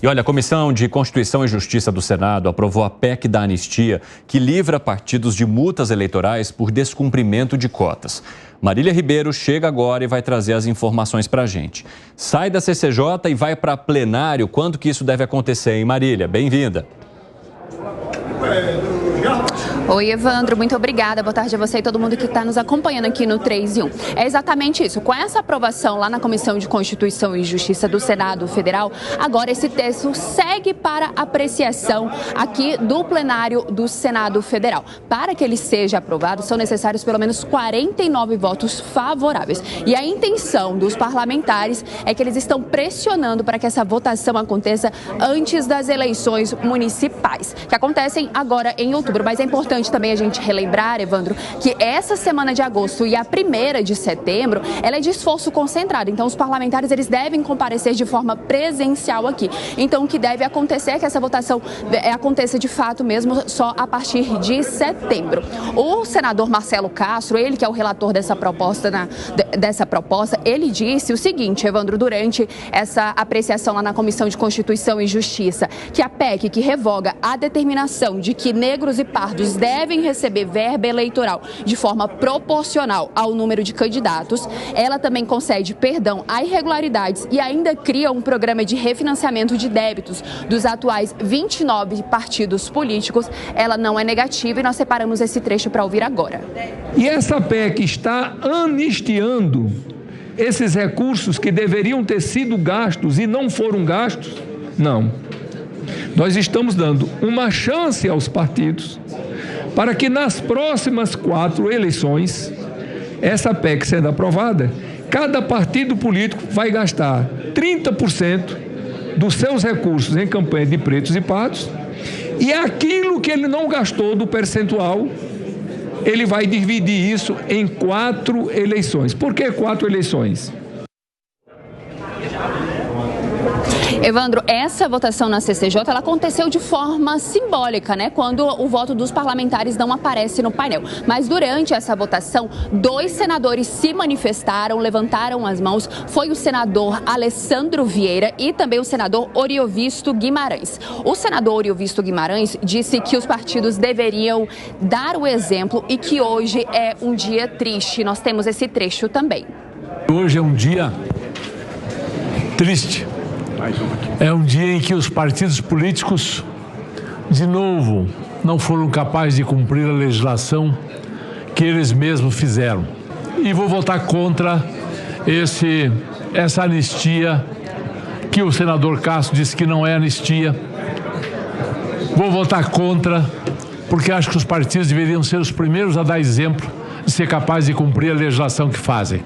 E olha, a Comissão de Constituição e Justiça do Senado aprovou a PEC da anistia, que livra partidos de multas eleitorais por descumprimento de cotas. Marília Ribeiro chega agora e vai trazer as informações para a gente. Sai da CCJ e vai para plenário. Quando que isso deve acontecer, hein, Marília? Bem-vinda. Oi, Evandro, muito obrigada. Boa tarde a você e todo mundo que está nos acompanhando aqui no 3 em 1. É exatamente isso. Com essa aprovação lá na Comissão de Constituição e Justiça do Senado Federal, agora esse texto segue para apreciação aqui do plenário do Senado Federal. Para que ele seja aprovado, são necessários pelo menos 49 votos favoráveis. E a intenção dos parlamentares é que eles estão pressionando para que essa votação aconteça antes das eleições municipais, que acontecem agora em outubro. Mas é importante também a gente relembrar, Evandro, que essa semana de agosto e a 1ª de setembro, ela é de esforço concentrado. Então, os parlamentares, eles devem comparecer de forma presencial aqui. Então, o que deve acontecer é que essa votação aconteça de fato mesmo só a partir de setembro. O senador Marcelo Castro, ele que é o relator dessa proposta, ele disse o seguinte, Evandro, durante essa apreciação lá na Comissão de Constituição e Justiça, que a PEC que revoga a determinação de que negros e pardos devem receber verba eleitoral de forma proporcional ao número de candidatos. Ela também concede perdão a irregularidades e ainda cria um programa de refinanciamento de débitos dos atuais 29 partidos políticos. Ela não é negativa e nós separamos esse trecho para ouvir agora. E essa PEC está anistiando esses recursos que deveriam ter sido gastos e não foram gastos? Não. Nós estamos dando uma chance aos partidos para que nas próximas 4 eleições, essa PEC sendo aprovada, cada partido político vai gastar 30% dos seus recursos em campanha de pretos e pardos, e aquilo que ele não gastou do percentual, ele vai dividir isso em 4 eleições. Por que 4 eleições? Evandro, essa votação na CCJ, ela aconteceu de forma simbólica, né? Quando o voto dos parlamentares não aparece no painel. Mas durante essa votação, 2 senadores se manifestaram, levantaram as mãos. Foi o senador Alessandro Vieira e também o senador Oriovisto Guimarães. O senador Oriovisto Guimarães disse que os partidos deveriam dar o exemplo e que hoje é um dia triste. Nós temos esse trecho também. Hoje é um dia triste. É um dia em que os partidos políticos, de novo, não foram capazes de cumprir a legislação que eles mesmos fizeram. E vou votar contra essa anistia que o senador Castro disse que não é anistia. Vou votar contra, porque acho que os partidos deveriam ser os primeiros a dar exemplo de ser capazes de cumprir a legislação que fazem.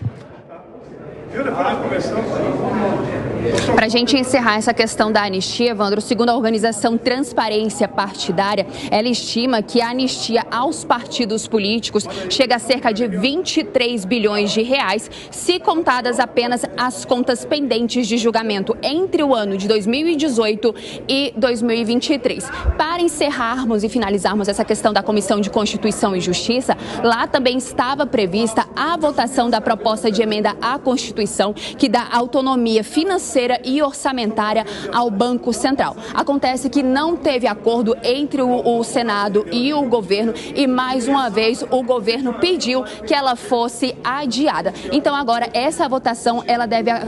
Para a gente encerrar essa questão da anistia, Evandro, segundo a organização Transparência Partidária, ela estima que a anistia aos partidos políticos chega a cerca de 23 bilhões de reais, se contadas apenas as contas pendentes de julgamento entre o ano de 2018 e 2023. Para encerrarmos e finalizarmos essa questão da Comissão de Constituição e Justiça, lá também estava prevista a votação da proposta de emenda à Constituição, que dá autonomia financeira e orçamentária ao Banco Central. Acontece que não teve acordo entre o Senado e o governo e, mais uma vez, o governo pediu que ela fosse adiada. Então, agora, essa votação,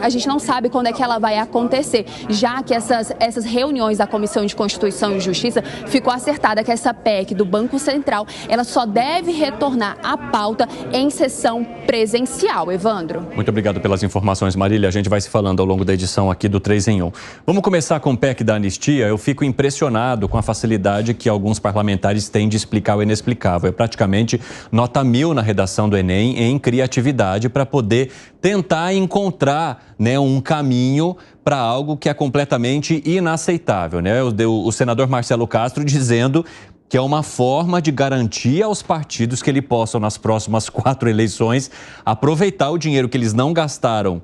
a gente não sabe quando é que ela vai acontecer, já que essas reuniões da Comissão de Constituição e Justiça ficou acertada que essa PEC do Banco Central, ela só deve retornar à pauta em sessão presencial. Evandro. Muito obrigado pelas informações, Marília. A gente vai se falando ao longo da edição aqui do 3 em 1. Vamos começar com o PEC da anistia. Eu fico impressionado com a facilidade que alguns parlamentares têm de explicar o inexplicável. É praticamente nota 1000 na redação do Enem em criatividade para poder tentar encontrar, né, um caminho para algo que é completamente inaceitável, né? O senador Marcelo Castro dizendo que é uma forma de garantir aos partidos que eles possam, nas próximas 4 eleições, aproveitar o dinheiro que eles não gastaram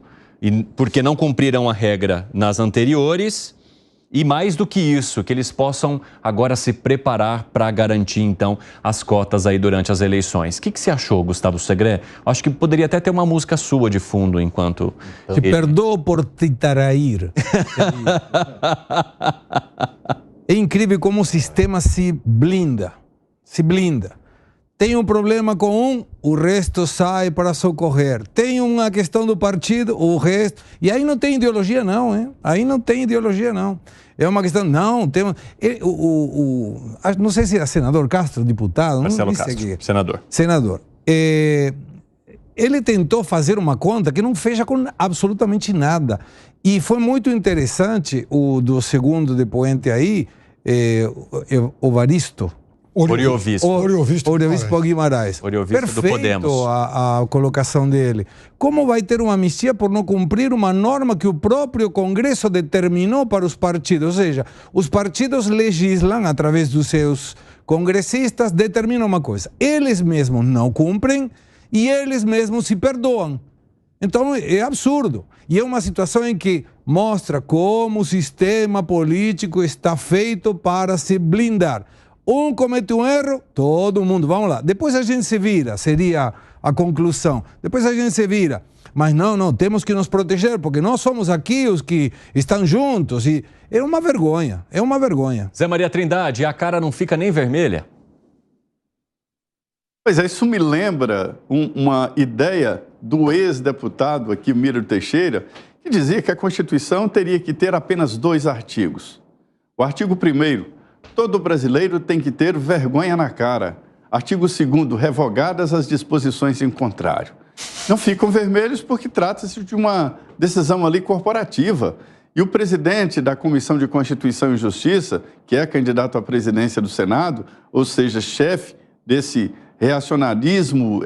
porque não cumpriram a regra nas anteriores E mais do que isso, que eles possam agora se preparar para garantir, então, as cotas aí durante as eleições. O que você achou, Gustavo Segré? Acho que poderia até ter uma música sua de fundo enquanto... Te perdoo por te trair. É incrível como o sistema se blinda. Se blinda. Tem um problema com um, o resto sai para socorrer. Tem uma questão do partido, o resto... E aí não tem ideologia não, hein? Aí não tem ideologia não. É uma questão... Não, tem... não sei se era senador Castro, deputado... Marcelo Castro, senador. Senador. Ele tentou fazer uma conta que não fecha com absolutamente nada. E foi muito interessante o do segundo depoente aí, Ovaristo. Oriovisto Guimarães. Perfeito do Podemos. A colocação dele. Como vai ter uma anistia por não cumprir uma norma que o próprio Congresso determinou para os partidos? Ou seja, os partidos legislam através dos seus congressistas, determinam uma coisa. Eles mesmos não cumprem e eles mesmos se perdoam. Então é absurdo. E é uma situação em que mostra como o sistema político está feito para se blindar. Um comete um erro, todo mundo, vamos lá. Depois a gente se vira, seria a conclusão. Depois a gente se vira. Mas não, temos que nos proteger, porque nós somos aqui os que estão juntos. E é uma vergonha, é uma vergonha. Zé Maria Trindade, a cara não fica nem vermelha? Pois é, isso me lembra uma ideia do ex-deputado aqui, Miro Teixeira, que dizia que a Constituição teria que ter apenas 2 artigos. O artigo 1º, todo brasileiro tem que ter vergonha na cara. Artigo 2º, revogadas as disposições em contrário. Não ficam vermelhos porque trata-se de uma decisão ali corporativa. E o presidente da Comissão de Constituição e Justiça, que é candidato à presidência do Senado, ou seja, chefe desse reacionarismo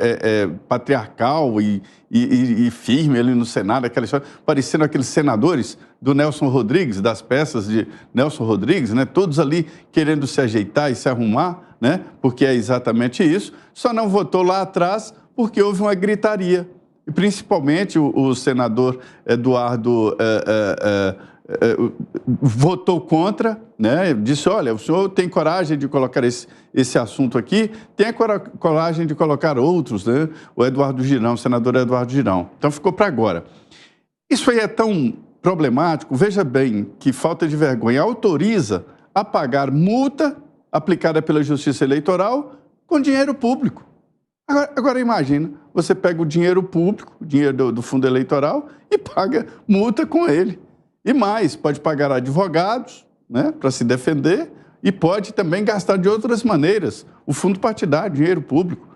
patriarcal e firme ali no Senado, aquela história, parecendo aqueles senadores do Nelson Rodrigues, das peças de Nelson Rodrigues, né? Todos ali querendo se ajeitar e se arrumar, né? Porque é exatamente isso, só não votou lá atrás porque houve uma gritaria. E principalmente o senador Eduardo votou contra, né? Disse, olha, o senhor tem coragem de colocar esse assunto aqui, tem a coragem de colocar outros, né? O Eduardo Girão, o senador Eduardo Girão. Então ficou para agora. Isso aí é tão problemático, veja bem, que falta de vergonha autoriza a pagar multa aplicada pela Justiça Eleitoral com dinheiro público. Agora imagina, você pega o dinheiro público, o dinheiro do fundo eleitoral e paga multa com ele. E mais, pode pagar advogados, né, para se defender e pode também gastar de outras maneiras o fundo partidário, dinheiro público.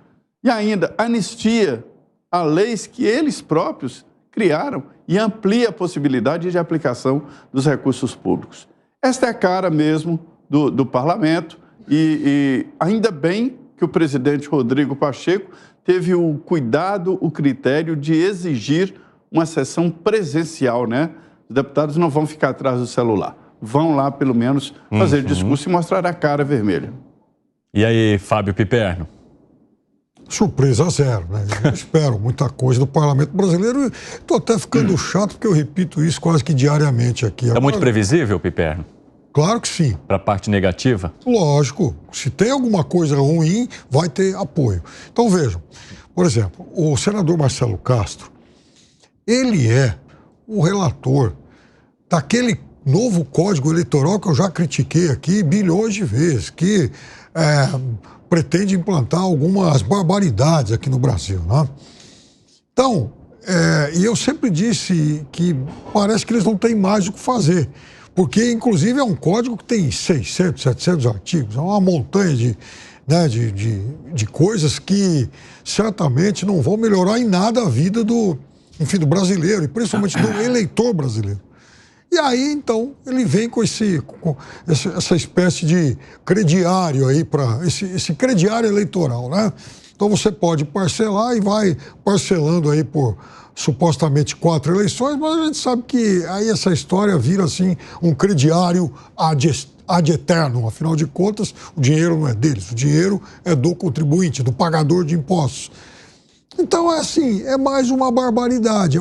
E ainda anistia a leis que eles próprios criaram e amplia a possibilidade de aplicação dos recursos públicos. Esta é a cara mesmo do parlamento e ainda bem que o presidente Rodrigo Pacheco teve o cuidado, o critério de exigir uma sessão presencial, né? Os deputados não vão ficar atrás do celular. Vão lá, pelo menos, fazer discurso e mostrar a cara vermelha. E aí, Fábio Piperno? Surpresa zero, né? Eu espero muita coisa do parlamento brasileiro. Estou até ficando chato, porque eu repito isso quase que diariamente aqui. É muito previsível, Piperno? Claro que sim. Para a parte negativa? Lógico. Se tem alguma coisa ruim, vai ter apoio. Então, vejam. Por exemplo, o senador Marcelo Castro, ele é o relator daquele novo Código Eleitoral que eu já critiquei aqui bilhões de vezes, que pretende implantar algumas barbaridades aqui no Brasil, né? Então, e eu sempre disse que parece que eles não têm mais o que fazer, porque, inclusive, é um código que tem 600, 700 artigos, é uma montanha de coisas que certamente não vão melhorar em nada a vida do brasileiro, e principalmente do eleitor brasileiro. E aí, então, ele vem com essa espécie de crediário aí, esse crediário eleitoral, né? Então você pode parcelar e vai parcelando aí por supostamente 4 eleições, mas a gente sabe que aí essa história vira assim um crediário ad eternum. Afinal de contas, o dinheiro não é deles, o dinheiro é do contribuinte, do pagador de impostos. Então, é mais uma barbaridade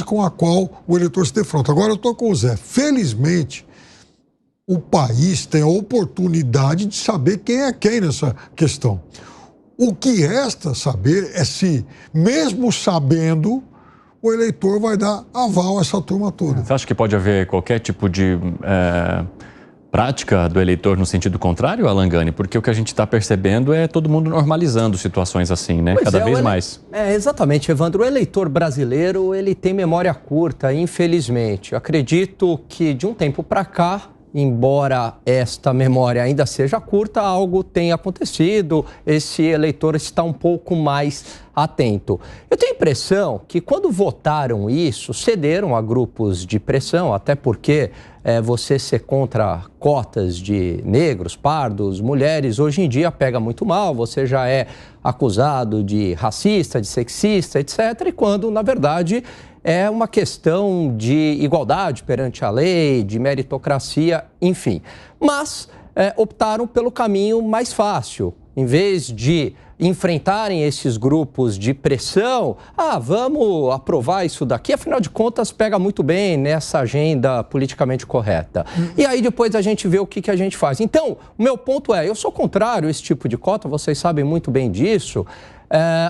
com a qual o eleitor se defronta. Agora eu estou com o Zé. Felizmente, o país tem a oportunidade de saber quem é quem nessa questão. O que resta saber é se, mesmo sabendo, o eleitor vai dar aval a essa turma toda. Você acha que pode haver qualquer tipo de prática do eleitor no sentido contrário, Alan Gani? Porque o que a gente está percebendo é todo mundo normalizando situações assim, né? Cada vez mais. Exatamente, Evandro. O eleitor brasileiro, ele tem memória curta, infelizmente. Eu acredito que de um tempo para cá, embora esta memória ainda seja curta, algo tenha acontecido, esse eleitor está um pouco mais atento. Eu tenho a impressão que quando votaram isso, cederam a grupos de pressão, até porque você ser contra cotas de negros, pardos, mulheres, hoje em dia pega muito mal, você já é acusado de racista, de sexista, etc., e quando, na verdade, é uma questão de igualdade perante a lei, de meritocracia, enfim. Mas optaram pelo caminho mais fácil. Em vez de enfrentarem esses grupos de pressão, vamos aprovar isso daqui, afinal de contas pega muito bem nessa agenda politicamente correta. E aí depois a gente vê o que a gente faz. Então, o meu ponto eu sou contrário a esse tipo de cota, vocês sabem muito bem disso.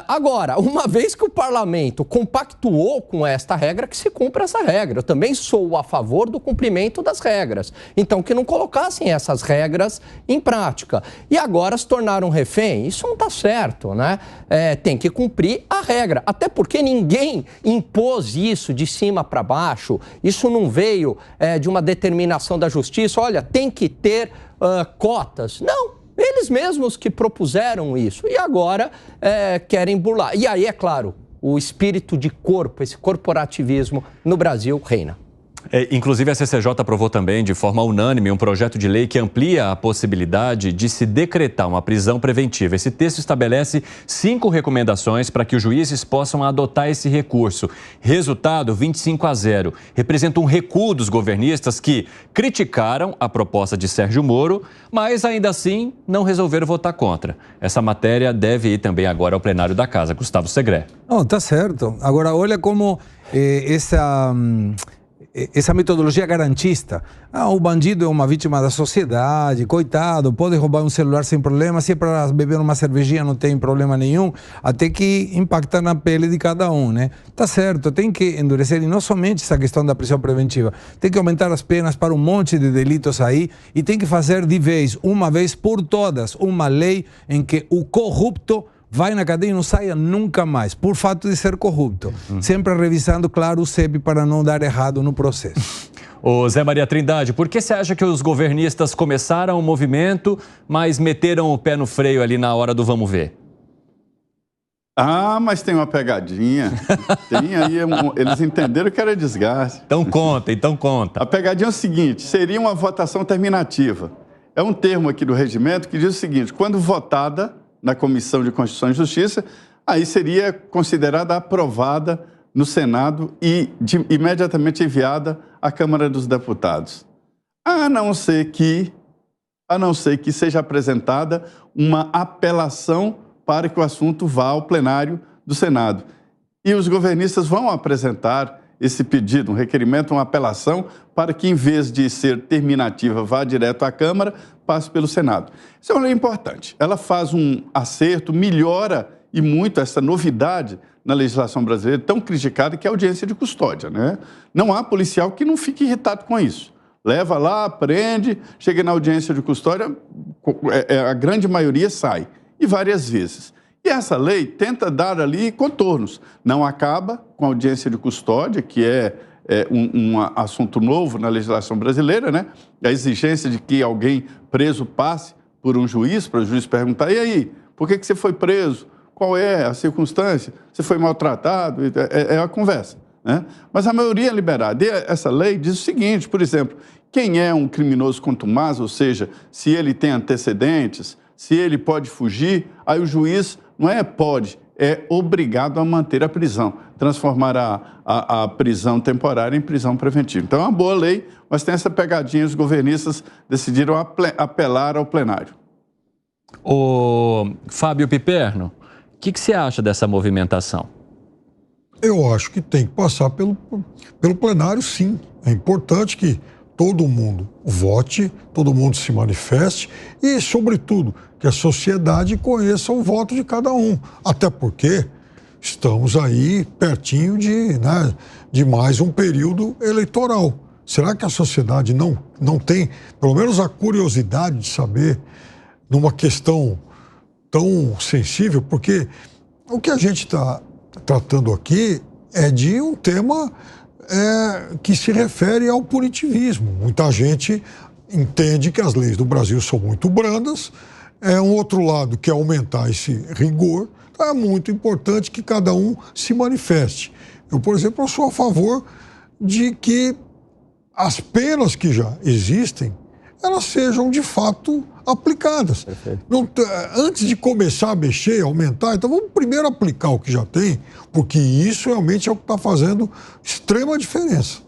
Agora, uma vez que o parlamento compactuou com esta regra, que se cumpra essa regra. Eu também sou a favor do cumprimento das regras. Então, que não colocassem essas regras em prática. E agora se tornaram refém, isso não está certo, né? Tem que cumprir a regra. Até porque ninguém impôs isso de cima para baixo. Isso não veio de uma determinação da justiça. Olha, tem que ter cotas. Não. Eles mesmos que propuseram isso e agora querem burlar. E aí, é claro, o espírito de corpo, esse corporativismo no Brasil reina. Inclusive, a CCJ aprovou também, de forma unânime, um projeto de lei que amplia a possibilidade de se decretar uma prisão preventiva. Esse texto estabelece 5 recomendações para que os juízes possam adotar esse recurso. Resultado, 25-0. Representa um recuo dos governistas que criticaram a proposta de Sérgio Moro, mas ainda assim não resolveram votar contra. Essa matéria deve ir também agora ao plenário da Casa. Gustavo Segré. Não, tá certo. Agora, olha como essa metodologia garantista. O bandido é uma vítima da sociedade, coitado, pode roubar um celular sem problema, se é para beber uma cervejinha não tem problema nenhum, até que impacta na pele de cada um, né? Tá certo, tem que endurecer, e não somente essa questão da prisão preventiva, tem que aumentar as penas para um monte de delitos aí, e tem que fazer de vez, uma vez por todas, uma lei em que o corrupto vai na cadeia e não saia nunca mais, por fato de ser corrupto. Sempre revisando, claro, o CEP para não dar errado no processo. Ô Zé Maria Trindade, por que você acha que os governistas começaram o movimento, mas meteram o pé no freio ali na hora do vamos ver? Mas tem uma pegadinha. Tem aí, eles entenderam que era desgaste. Então conta. A pegadinha é o seguinte, seria uma votação terminativa. É um termo aqui do regimento que diz o seguinte, quando votada na Comissão de Constituição e Justiça, aí seria considerada aprovada no Senado e imediatamente enviada à Câmara dos Deputados. A não ser que seja apresentada uma apelação para que o assunto vá ao plenário do Senado. E os governistas vão apresentar esse pedido, um requerimento, uma apelação, para que, em vez de ser terminativa, vá direto à Câmara, passe pelo Senado. Isso é uma lei importante. Ela faz um acerto, melhora e muito essa novidade na legislação brasileira, tão criticada, que é a audiência de custódia, né? Não há policial que não fique irritado com isso. Leva lá, prende, chega na audiência de custódia, a grande maioria sai, e várias vezes. E essa lei tenta dar ali contornos. Não acaba com a audiência de custódia, que é um assunto novo na legislação brasileira, né? A exigência de que alguém preso passe por um juiz, para o juiz perguntar, e aí, por que você foi preso? Qual é a circunstância? Você foi maltratado? É a conversa, né? Mas a maioria é liberada. E essa lei diz o seguinte, por exemplo, quem é um criminoso contumaz, ou seja, se ele tem antecedentes, se ele pode fugir, aí o juiz não pode, é obrigado a manter a prisão, transformar a prisão temporária em prisão preventiva. Então é uma boa lei, mas tem essa pegadinha, os governistas decidiram apelar ao plenário. Ô Fábio Piperno, o que você acha dessa movimentação? Eu acho que tem que passar pelo plenário, sim. É importante que todo mundo vote, todo mundo se manifeste e, sobretudo, que a sociedade conheça o voto de cada um. Até porque estamos aí pertinho de mais um período eleitoral. Será que a sociedade não tem, pelo menos, a curiosidade de saber, numa questão tão sensível? Porque o que a gente está tratando aqui é de um tema que se refere ao punitivismo. Muita gente entende que as leis do Brasil são muito brandas, um outro lado quer aumentar esse rigor. Então é muito importante que cada um se manifeste. Eu, por exemplo, sou a favor de que as penas que já existem, elas sejam de fato aplicadas. Não, antes de começar a mexer, aumentar, então vamos primeiro aplicar o que já tem, porque isso realmente é o que está fazendo extrema diferença.